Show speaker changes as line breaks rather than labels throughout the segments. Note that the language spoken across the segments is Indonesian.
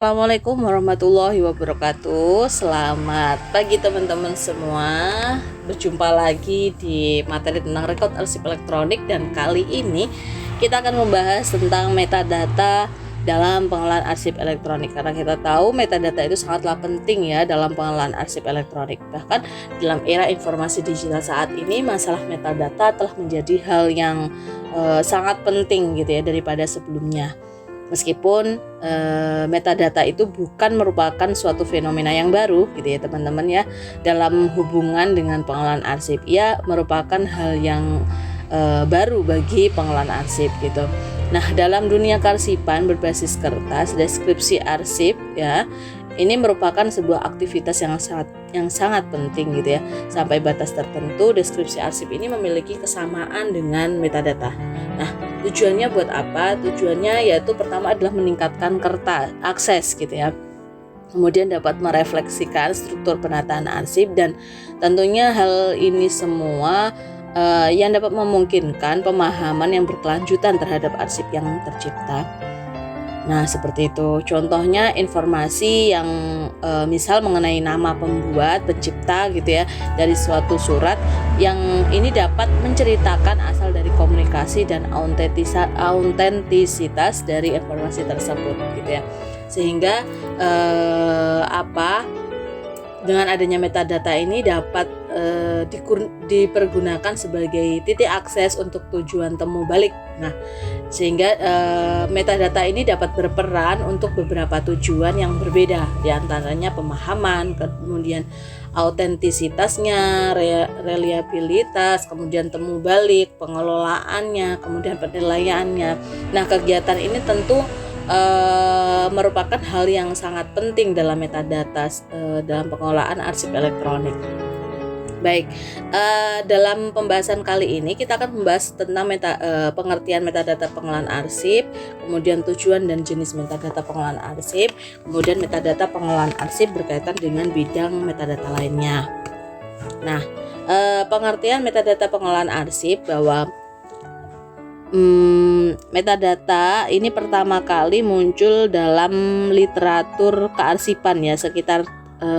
Assalamualaikum warahmatullahi wabarakatuh. Selamat pagi teman-teman semua. Berjumpa lagi di materi tentang rekod arsip elektronik, dan kali ini kita akan membahas tentang metadata dalam pengelolaan arsip elektronik. Karena kita tahu metadata itu sangatlah penting ya dalam pengelolaan arsip elektronik. Bahkan dalam era informasi digital saat ini, masalah metadata telah menjadi hal yang sangat penting gitu ya daripada sebelumnya. Meskipun metadata itu bukan merupakan suatu fenomena yang baru gitu ya teman-teman ya, dalam hubungan dengan pengelolaan arsip, ia merupakan hal yang baru bagi pengelolaan arsip gitu. Nah, dalam dunia kearsipan berbasis kertas, deskripsi arsip ya, ini merupakan sebuah aktivitas yang sangat penting gitu ya. Sampai batas tertentu, deskripsi arsip ini memiliki kesamaan dengan metadata. Nah, tujuannya buat apa? Tujuannya yaitu pertama adalah meningkatkan akses gitu ya. Kemudian dapat merefleksikan struktur penataan arsip, dan tentunya hal ini semua yang dapat memungkinkan pemahaman yang berkelanjutan terhadap arsip yang tercipta. Nah, seperti itu. Contohnya informasi yang misal mengenai nama pembuat, pencipta gitu ya, dari suatu surat yang ini dapat menceritakan asal dari komunikasi dan autentisitas dari informasi tersebut gitu ya. Sehingga dengan adanya metadata ini dapat dipergunakan sebagai titik akses untuk tujuan temu balik. Nah, sehingga metadata ini dapat berperan untuk beberapa tujuan yang berbeda, diantaranya pemahaman, kemudian autentisitasnya, reliabilitas, kemudian temu balik, pengelolaannya, kemudian penilaiannya. Nah, kegiatan ini tentu merupakan hal yang sangat penting dalam metadata dalam pengelolaan arsip elektronik. Baik, dalam pembahasan kali ini kita akan membahas tentang pengertian metadata pengelolaan arsip, kemudian tujuan dan jenis metadata pengelolaan arsip, kemudian metadata pengelolaan arsip berkaitan dengan bidang metadata lainnya. Nah, pengertian metadata pengelolaan arsip bahwa metadata ini pertama kali muncul dalam literatur kearsipan ya, sekitar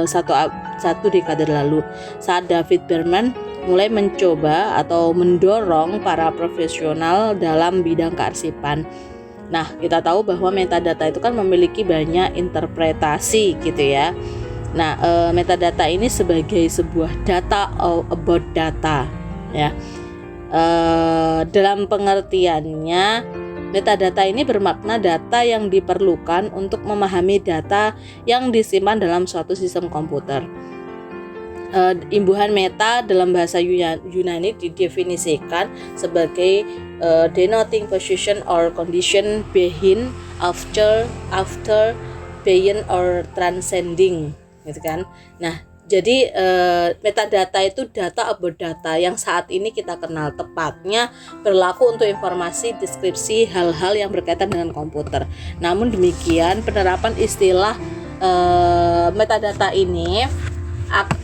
satu dekade lalu, saat David Berman mulai mencoba atau mendorong para profesional dalam bidang kearsipan. Nah, kita tahu bahwa metadata itu kan memiliki banyak interpretasi gitu ya. Nah, metadata ini sebagai sebuah data about data ya. Dalam pengertiannya, metadata ini bermakna data yang diperlukan untuk memahami data yang disimpan dalam suatu sistem komputer. Imbuhan meta dalam bahasa Yunani didefinisikan sebagai denoting position or condition behind, after, beyond or transcending gitu kan. Nah, jadi metadata itu data about data yang saat ini kita kenal, tepatnya berlaku untuk informasi deskripsi hal-hal yang berkaitan dengan komputer. Namun demikian, penerapan istilah metadata ini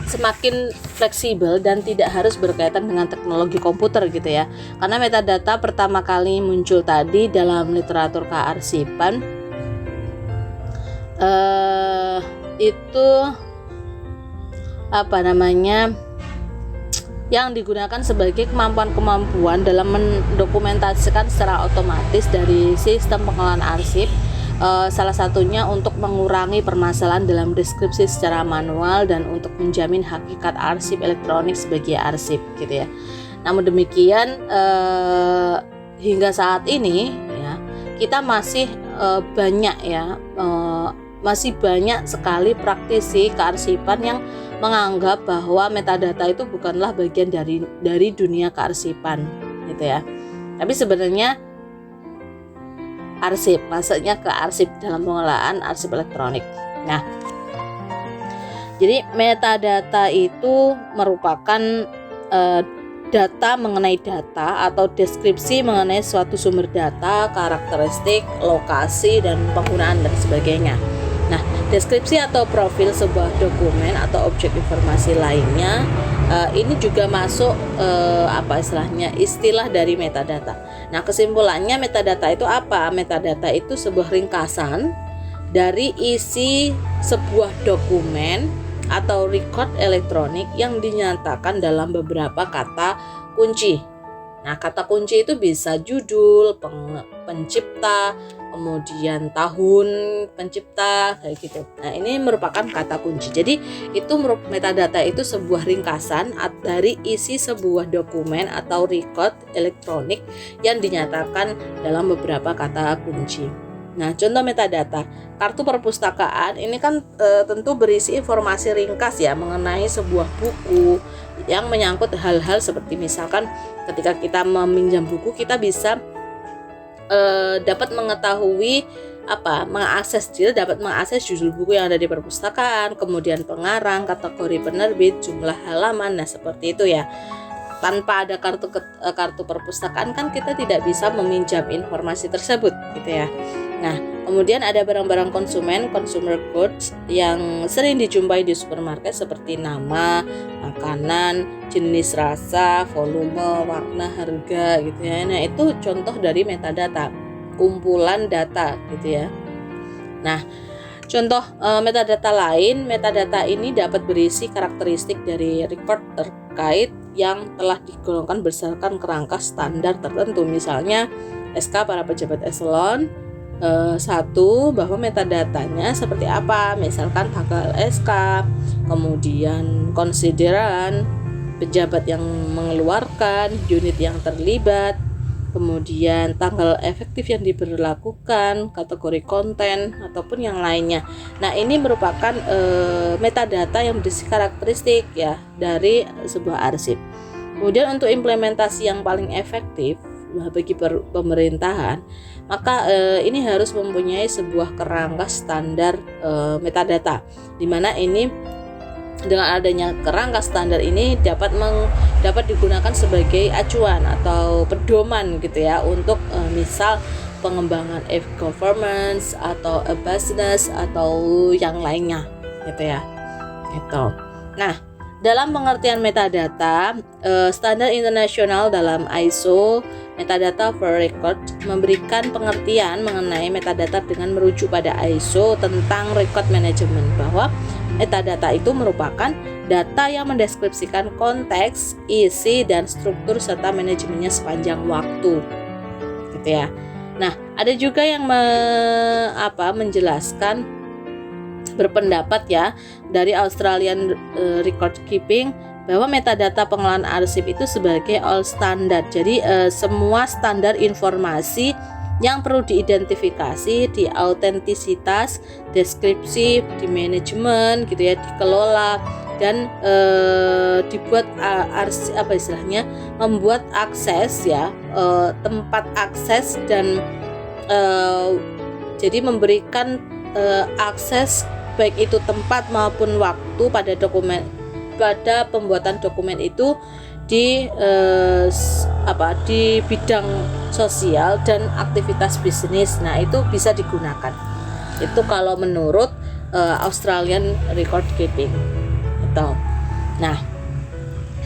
semakin fleksibel dan tidak harus berkaitan dengan teknologi komputer gitu ya. Karena metadata pertama kali muncul tadi dalam literatur kearsipan itu yang digunakan sebagai kemampuan dalam mendokumentasikan secara otomatis dari sistem pengelolaan arsip, salah satunya untuk mengurangi permasalahan dalam deskripsi secara manual dan untuk menjamin hakikat arsip elektronik sebagai arsip gitu ya. Namun demikian, hingga saat ini ya, kita masih masih banyak sekali praktisi kearsipan yang menganggap bahwa metadata itu bukanlah bagian dari dunia kearsipan gitu ya. Tapi sebenarnya arsip, maksudnya ke arsip dalam pengelolaan arsip elektronik. Nah, jadi metadata itu merupakan data mengenai data atau deskripsi mengenai suatu sumber data, karakteristik, lokasi, dan penggunaan dan sebagainya. Nah, deskripsi atau profil sebuah dokumen atau objek informasi lainnya ini juga masuk istilah dari metadata. Nah, kesimpulannya metadata itu apa? Metadata itu sebuah ringkasan dari isi sebuah dokumen atau record elektronik yang dinyatakan dalam beberapa kata kunci. Nah, kata kunci itu bisa judul, pencipta, kemudian tahun pencipta, kayak gitu. Nah, ini merupakan kata kunci. Jadi, itu metadata itu sebuah ringkasan dari isi sebuah dokumen atau record elektronik yang dinyatakan dalam beberapa kata kunci. Nah, contoh metadata, kartu perpustakaan ini kan tentu berisi informasi ringkas ya mengenai sebuah buku yang menyangkut hal-hal seperti misalkan ketika kita meminjam buku kita bisa dapat mengetahui dapat mengakses judul buku yang ada di perpustakaan, kemudian pengarang, kategori penerbit, jumlah halaman, nah seperti itu ya. Tanpa ada kartu perpustakaan kan kita tidak bisa meminjam informasi tersebut gitu ya. Nah, kemudian ada barang-barang consumer goods yang sering dijumpai di supermarket seperti nama, makanan, jenis rasa, volume, warna, harga gitu ya. Nah, itu contoh dari metadata, kumpulan data gitu ya. Nah, contoh metadata lain, metadata ini dapat berisi karakteristik dari record terkait yang telah digolongkan berdasarkan kerangka standar tertentu. Misalnya SK para pejabat eselon 1, bahwa metadatanya seperti apa, misalkan tanggal SK, kemudian konsideran, pejabat yang mengeluarkan, unit yang terlibat, kemudian tanggal efektif yang diberlakukan, kategori konten ataupun yang lainnya. Nah, ini merupakan metadata yang berisi karakteristik ya dari sebuah arsip. Kemudian untuk implementasi yang paling efektif bagi pemerintahan, maka ini harus mempunyai sebuah kerangka standar metadata, di mana ini dengan adanya kerangka standar ini dapat digunakan sebagai acuan atau pedoman gitu ya untuk misal pengembangan e-governance atau e-business atau yang lainnya gitu ya. Gitu. Nah, dalam pengertian metadata, standar internasional dalam ISO Metadata for Record memberikan pengertian mengenai metadata dengan merujuk pada ISO tentang record management, bahwa metadata itu merupakan data yang mendeskripsikan konteks, isi, dan struktur serta manajemennya sepanjang waktu gitu ya. Nah, ada juga yang menjelaskan, berpendapat ya, dari Australian Record Keeping, bahwa metadata pengelolaan arsip itu sebagai all standard. Jadi semua standar informasi yang perlu diidentifikasi, diautentisitas, deskripsi, di manajemen gitu ya, dikelola dan dibuat membuat akses ya, tempat akses dan jadi memberikan akses baik itu tempat maupun waktu pada pembuatan dokumen itu di bidang sosial dan aktivitas bisnis. Nah, itu bisa digunakan. Itu kalau menurut Australian Record Keeping. Gitu. Nah,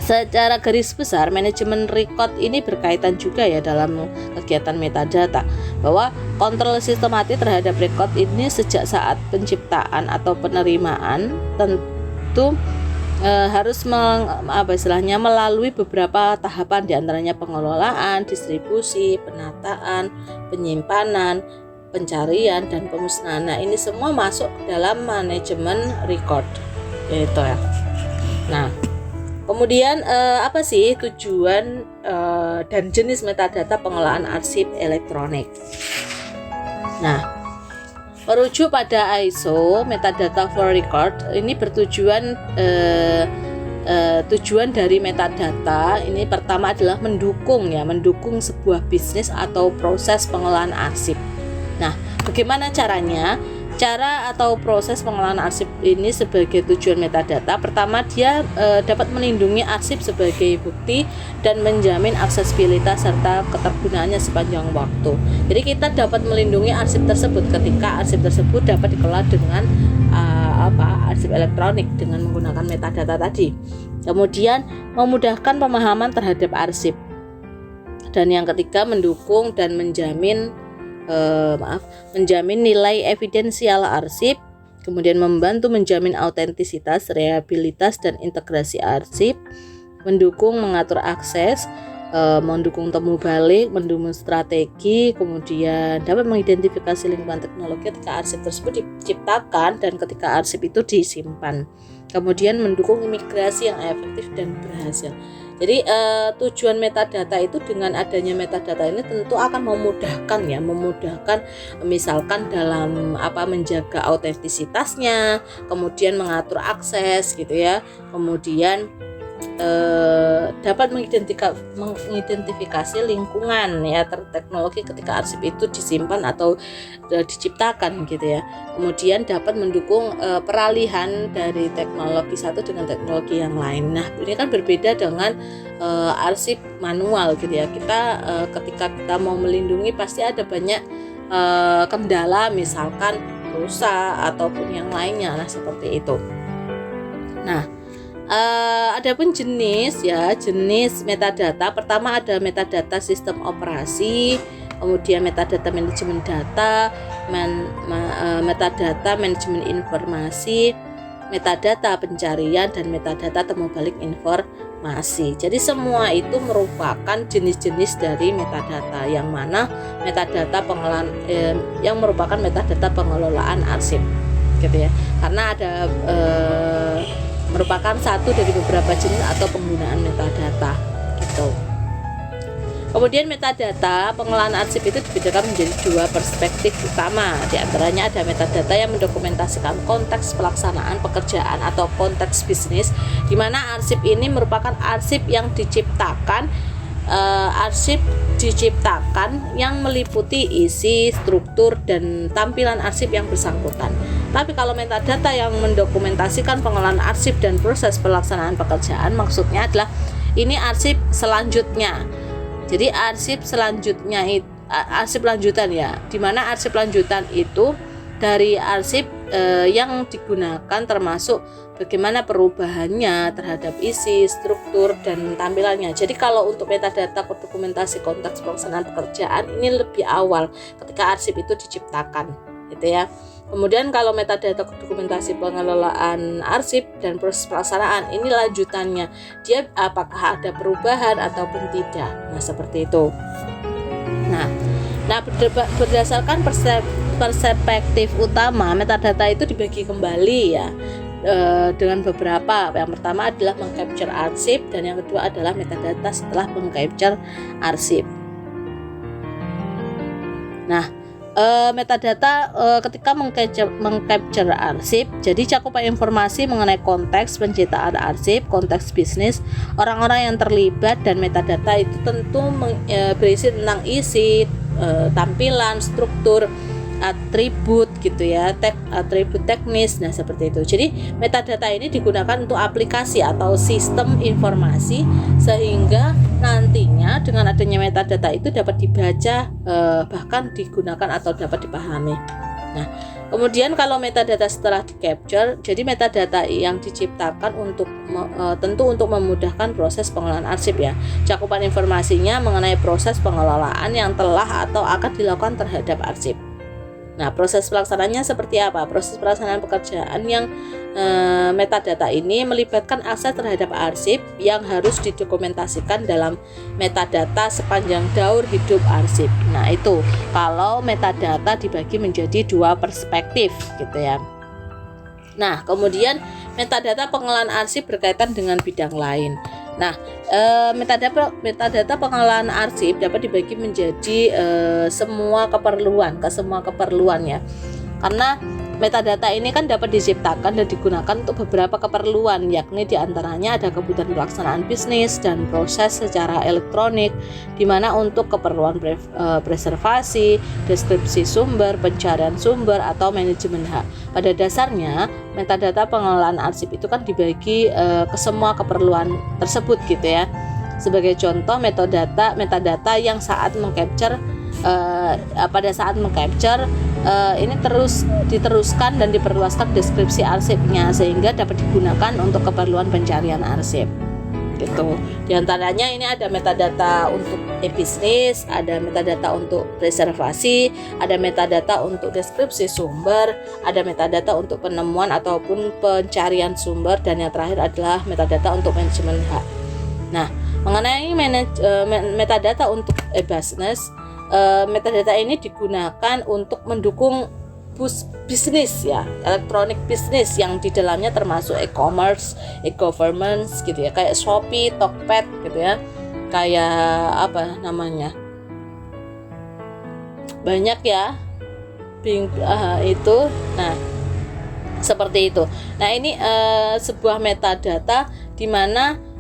secara garis besar manajemen record ini berkaitan juga ya dalam kegiatan metadata, bahwa kontrol sistematik terhadap record ini sejak saat penciptaan atau penerimaan tentu harus melalui beberapa tahapan, diantaranya pengelolaan, distribusi, penataan, penyimpanan, pencarian, dan pemusnahan. Nah, ini semua masuk dalam manajemen record gitu ya. Nah, kemudian apa sih tujuan dan jenis metadata pengelolaan arsip elektronik? Nah, merujuk pada ISO Metadata for Record ini bertujuan tujuan dari metadata ini pertama adalah mendukung sebuah bisnis atau proses pengelolaan arsip. Nah, bagaimana caranya? Cara atau proses pengelolaan arsip ini sebagai tujuan metadata, pertama dia dapat melindungi arsip sebagai bukti dan menjamin aksesibilitas serta ketergunaannya sepanjang waktu. Jadi kita dapat melindungi arsip tersebut ketika arsip tersebut dapat dikelola dengan arsip elektronik dengan menggunakan metadata tadi. Kemudian memudahkan pemahaman terhadap arsip. Dan yang ketiga, mendukung dan menjamin menjamin nilai evidensial arsip, kemudian membantu menjamin autentisitas, reliabilitas dan integrasi arsip, mendukung mengatur akses, mendukung temu balik, mendukung strategi, kemudian dapat mengidentifikasi lingkungan teknologi ketika arsip tersebut diciptakan dan ketika arsip itu disimpan. Kemudian mendukung migrasi yang efektif dan berhasil. Jadi tujuan metadata itu, dengan adanya metadata ini tentu akan memudahkan misalkan dalam menjaga autentisitasnya, kemudian mengatur akses gitu ya, kemudian dapat mengidentifikasi lingkungan ya teknologi ketika arsip itu disimpan atau diciptakan gitu ya. Kemudian dapat mendukung peralihan dari teknologi satu dengan teknologi yang lain. Nah, ini kan berbeda dengan arsip manual gitu ya. Kita ketika kita mau melindungi pasti ada banyak kendala, misalkan rusak ataupun yang lainnya. Nah, seperti itu. Nah, adapun jenis metadata, pertama ada metadata sistem operasi, kemudian metadata manajemen data, metadata manajemen informasi, metadata pencarian, dan metadata temu balik informasi. Jadi semua itu merupakan jenis-jenis dari metadata, yang mana metadata yang merupakan metadata pengelolaan arsip gitu ya, karena ada merupakan satu dari beberapa jenis atau penggunaan metadata gitu. Kemudian metadata pengelolaan arsip itu dibedakan menjadi dua perspektif utama. Di antaranya ada metadata yang mendokumentasikan konteks pelaksanaan pekerjaan atau konteks bisnis, di mana arsip ini merupakan arsip yang diciptakan yang meliputi isi, struktur, dan tampilan arsip yang bersangkutan. Tapi kalau metadata yang mendokumentasikan pengelolaan arsip dan proses pelaksanaan pekerjaan, maksudnya adalah ini arsip selanjutnya. Jadi arsip lanjutan ya, di mana arsip lanjutan itu dari arsip yang digunakan, termasuk bagaimana perubahannya terhadap isi, struktur, dan tampilannya. Jadi kalau untuk metadata dokumentasi konteks pelaksanaan pekerjaan ini lebih awal ketika arsip itu diciptakan gitu ya. Kemudian kalau metadata dokumentasi pengelolaan arsip dan proses pelaksanaan ini lanjutannya, dia apakah ada perubahan ataupun tidak. Nah, seperti itu. Nah, berdasarkan perspektif utama, metadata itu dibagi kembali ya dengan beberapa. Yang pertama adalah mengcapture arsip, dan yang kedua adalah metadata setelah mengcapture arsip. Nah, metadata ketika mengcapture arsip, jadi cakupan informasi mengenai konteks penciptaan arsip, konteks bisnis, orang-orang yang terlibat, dan metadata itu tentu berisi tentang isi, tampilan, struktur, atribut gitu ya, atribut teknis. Nah, seperti itu. Jadi metadata ini digunakan untuk aplikasi atau sistem informasi, sehingga nantinya dengan adanya metadata itu dapat dibaca, bahkan digunakan atau dapat dipahami. Nah, kemudian kalau metadata setelah di-capture, jadi metadata yang diciptakan tentu untuk memudahkan proses pengelolaan arsip ya. Cakupan informasinya mengenai proses pengelolaan yang telah atau akan dilakukan terhadap arsip. Nah, proses pelaksanaannya seperti apa? Proses pelaksanaan pekerjaan yang metadata ini melibatkan akses terhadap arsip yang harus didokumentasikan dalam metadata sepanjang daur hidup arsip. Nah, itu kalau metadata dibagi menjadi dua perspektif gitu ya. Nah, kemudian metadata pengelolaan arsip berkaitan dengan bidang lain. Nah, metadata pengelolaan arsip dapat dibagi menjadi semua keperluan ya. Karena metadata ini kan dapat diciptakan dan digunakan untuk beberapa keperluan, yakni diantaranya ada kebutuhan pelaksanaan bisnis dan proses secara elektronik, di mana untuk keperluan preservasi, deskripsi sumber, pencarian sumber, atau manajemen hak. Pada dasarnya, metadata pengelolaan arsip itu kan dibagi ke semua keperluan tersebut gitu ya. Sebagai contoh, metadata yang saat mengcapture pada saat mengcapture ini terus diteruskan dan diperluaskan deskripsi arsipnya, sehingga dapat digunakan untuk keperluan pencarian arsip gitu. Di antaranya ini ada metadata untuk e-bisnis, ada metadata untuk reservasi, ada metadata untuk deskripsi sumber, ada metadata untuk penemuan ataupun pencarian sumber, dan yang terakhir adalah metadata untuk manajemen hak. Nah, mengenai metadata untuk e-business, metadata ini digunakan untuk mendukung bisnis ya, elektronik bisnis yang di dalamnya termasuk e-commerce, e-governance gitu ya, kayak Shopee, Tokped gitu ya, kayak apa namanya, banyak ya, itu. Nah, seperti itu. Nah, ini sebuah metadata di mana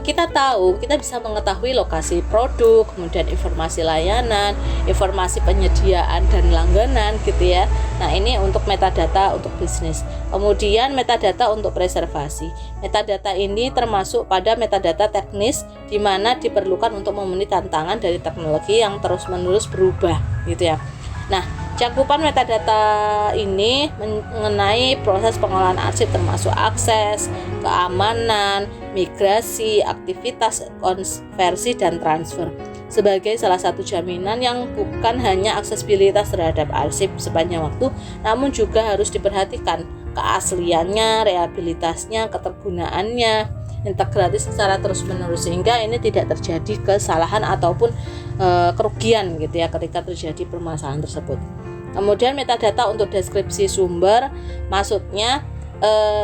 kita bisa mengetahui lokasi produk, kemudian informasi layanan, informasi penyediaan dan langganan gitu ya. Nah, ini untuk metadata untuk bisnis. Kemudian metadata untuk preservasi. Metadata ini termasuk pada metadata teknis di mana diperlukan untuk memenuhi tantangan dari teknologi yang terus-menerus berubah gitu ya. Nah, cakupan metadata ini mengenai proses pengolahan arsip termasuk akses, keamanan, migrasi, aktivitas konversi dan transfer sebagai salah satu jaminan yang bukan hanya aksesibilitas terhadap arsip sepanjang waktu, namun juga harus diperhatikan keasliannya, rehabilitasnya, ketergunaannya, integrasi secara terus-menerus sehingga ini tidak terjadi kesalahan ataupun kerugian gitu ya ketika terjadi permasalahan tersebut. Kemudian metadata untuk deskripsi sumber, maksudnya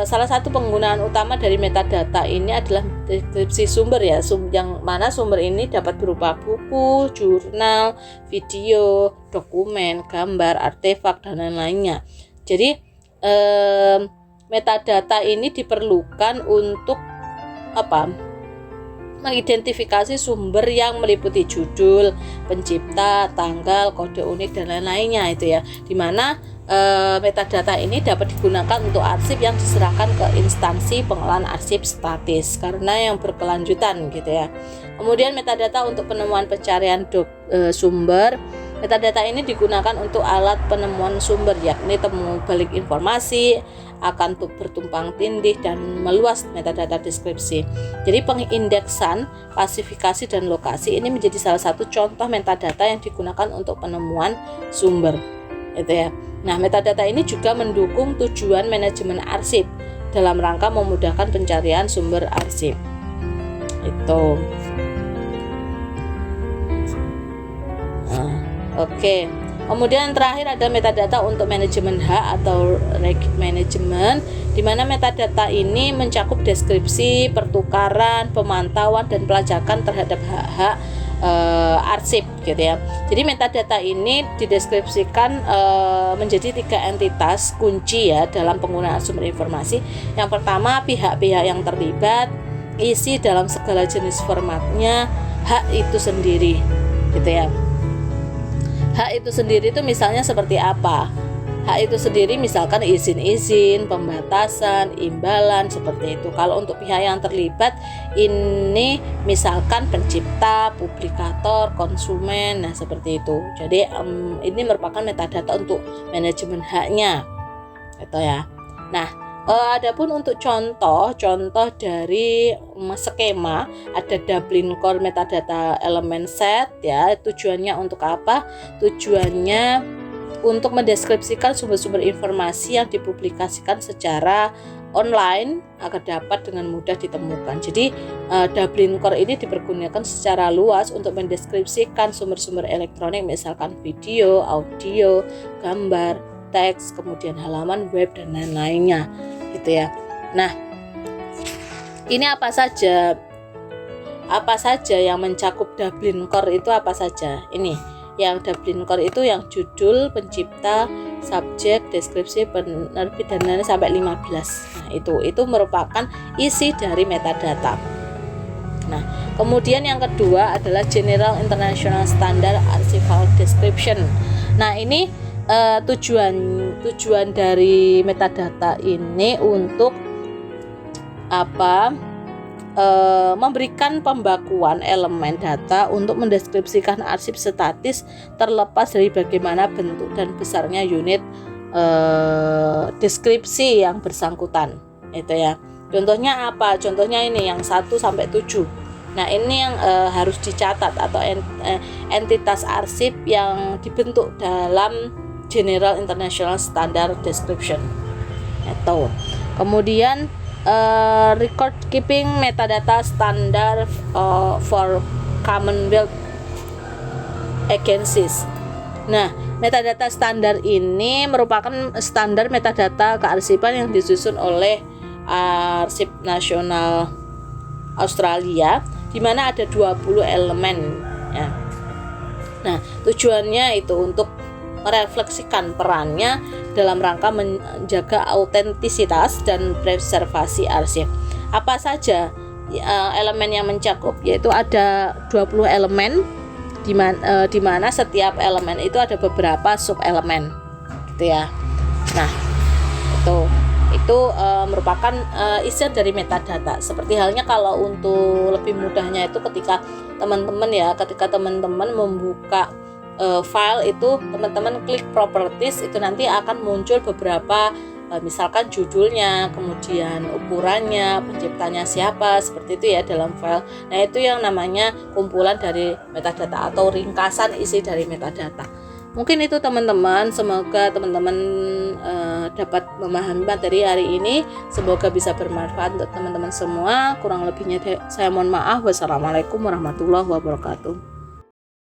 salah satu penggunaan utama dari metadata ini adalah deskripsi sumber ya, yang mana sumber ini dapat berupa buku, jurnal, video, dokumen, gambar, artefak dan lain-lainnya. Jadi metadata ini diperlukan untuk mengidentifikasi sumber yang meliputi judul, pencipta, tanggal, kode unik dan lain-lainnya itu ya. Dimana metadata ini dapat digunakan untuk arsip yang diserahkan ke instansi pengolahan arsip statis karena yang berkelanjutan gitu ya. Kemudian metadata untuk penemuan pencarian sumber. Metadata ini digunakan untuk alat penemuan sumber, yakni temu balik informasi, akan bertumpang tindih dan meluas metadata deskripsi. Jadi pengindeksan, klasifikasi dan lokasi ini menjadi salah satu contoh metadata yang digunakan untuk penemuan sumber. Itu ya. Nah, metadata ini juga mendukung tujuan manajemen arsip dalam rangka memudahkan pencarian sumber arsip. Itu. Oke. Kemudian yang terakhir ada metadata untuk manajemen hak atau manajemen, di mana metadata ini mencakup deskripsi, pertukaran, pemantauan dan pelacakan terhadap hak-hak arsip gitu ya. Jadi metadata ini dideskripsikan menjadi 3 entitas kunci ya dalam penggunaan sumber informasi. Yang pertama, pihak-pihak yang terlibat, isi dalam segala jenis formatnya, hak itu sendiri gitu ya. Hak itu sendiri itu misalnya seperti apa? Hak itu sendiri misalkan izin-izin, pembatasan, imbalan seperti itu. Kalau untuk pihak yang terlibat ini misalkan pencipta, publikator, konsumen, nah seperti itu. Jadi ini merupakan metadata untuk manajemen haknya, gitu ya. Nah, adapun untuk contoh dari skema ada Dublin Core Metadata Element Set ya. Tujuannya untuk apa? Tujuannya untuk mendeskripsikan sumber-sumber informasi yang dipublikasikan secara online agar dapat dengan mudah ditemukan. Jadi Dublin Core ini dipergunakan secara luas untuk mendeskripsikan sumber-sumber elektronik misalkan video, audio, gambar, teks, kemudian halaman web dan lain-lainnya gitu ya. Nah, ini apa saja yang mencakup Dublin Core itu apa saja? Ini yang Dublin Core itu yang judul, pencipta, subjek, deskripsi, penerbit dan lain-lain sampai 15. Nah, itu merupakan isi dari metadata. Nah, kemudian yang kedua adalah General International Standard Archival Description. Nah, ini tujuan dari metadata ini untuk memberikan pembakuan elemen data untuk mendeskripsikan arsip statis terlepas dari bagaimana bentuk dan besarnya unit deskripsi yang bersangkutan itu ya. Contohnya apa? Contohnya ini yang 1 sampai 7. Nah, ini yang harus dicatat atau entitas arsip yang dibentuk dalam General International Standard Description atau kemudian record keeping metadata standard for Commonwealth agencies. Nah, metadata standar ini merupakan standar metadata kearsipan yang disusun oleh Arsip Nasional Australia, di mana ada 20 elemen ya. Nah, tujuannya itu untuk merefleksikan perannya dalam rangka menjaga autentisitas dan preservasi arsip. Apa saja elemen yang mencakup? Yaitu ada 20 elemen di mana setiap elemen itu ada beberapa sub elemen gitu ya. Nah, itu merupakan isian dari metadata. Seperti halnya kalau untuk lebih mudahnya itu ketika teman-teman membuka file itu, teman-teman klik properties, itu nanti akan muncul beberapa misalkan judulnya, kemudian ukurannya, penciptanya siapa, seperti itu ya dalam file. Nah, itu yang namanya kumpulan dari metadata atau ringkasan isi dari metadata. Mungkin itu teman-teman, semoga teman-teman dapat memahami materi hari ini. Semoga bisa bermanfaat untuk teman-teman semua. Kurang lebihnya saya mohon maaf. Wassalamualaikum warahmatullahi wabarakatuh.